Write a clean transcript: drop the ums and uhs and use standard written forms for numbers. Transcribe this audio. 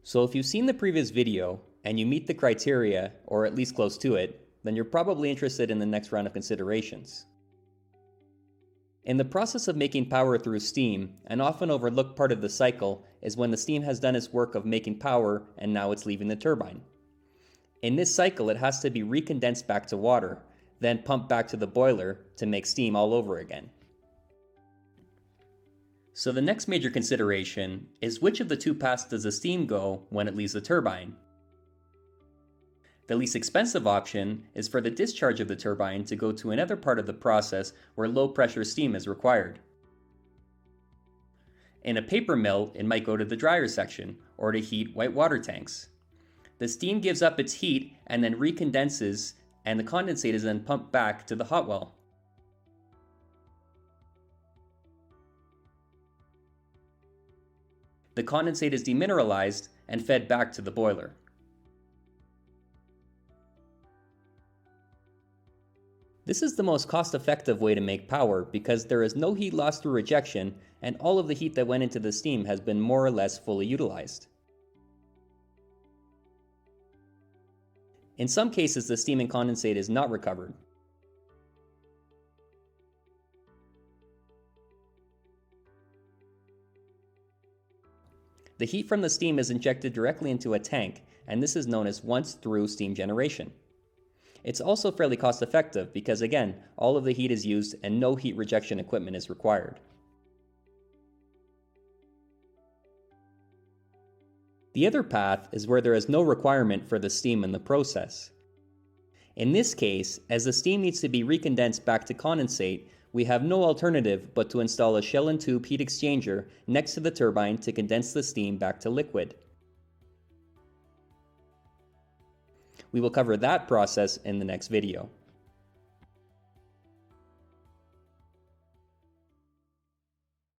So if you've seen the previous video and you meet the criteria, or at least close to it, then you're probably interested in the next round of considerations. In the process of making power through steam, an often overlooked part of the cycle is when the steam has done its work of making power and now it's leaving the turbine. In this cycle, it has to be recondensed back to water, then pumped back to the boiler to make steam all over again. So the next major consideration is which of the two paths does the steam go when it leaves the turbine? The least expensive option is for the discharge of the turbine to go to another part of the process where low pressure steam is required. In a paper mill, it might go to the dryer section or to heat white water tanks. The steam gives up its heat and then recondenses, and the condensate is then pumped back to the hot well. The condensate is demineralized and fed back to the boiler. This is the most cost-effective way to make power because there is no heat lost through rejection, and all of the heat that went into the steam has been more or less fully utilized. In some cases, the steam and condensate is not recovered. The heat from the steam is injected directly into a tank, and this is known as once-through steam generation. It's also fairly cost-effective because, again, all of the heat is used and no heat rejection equipment is required. The other path is where there is no requirement for the steam in the process. In this case, as the steam needs to be recondensed back to condensate, we have no alternative but to install a shell and tube heat exchanger next to the turbine to condense the steam back to liquid. We will cover that process in the next video.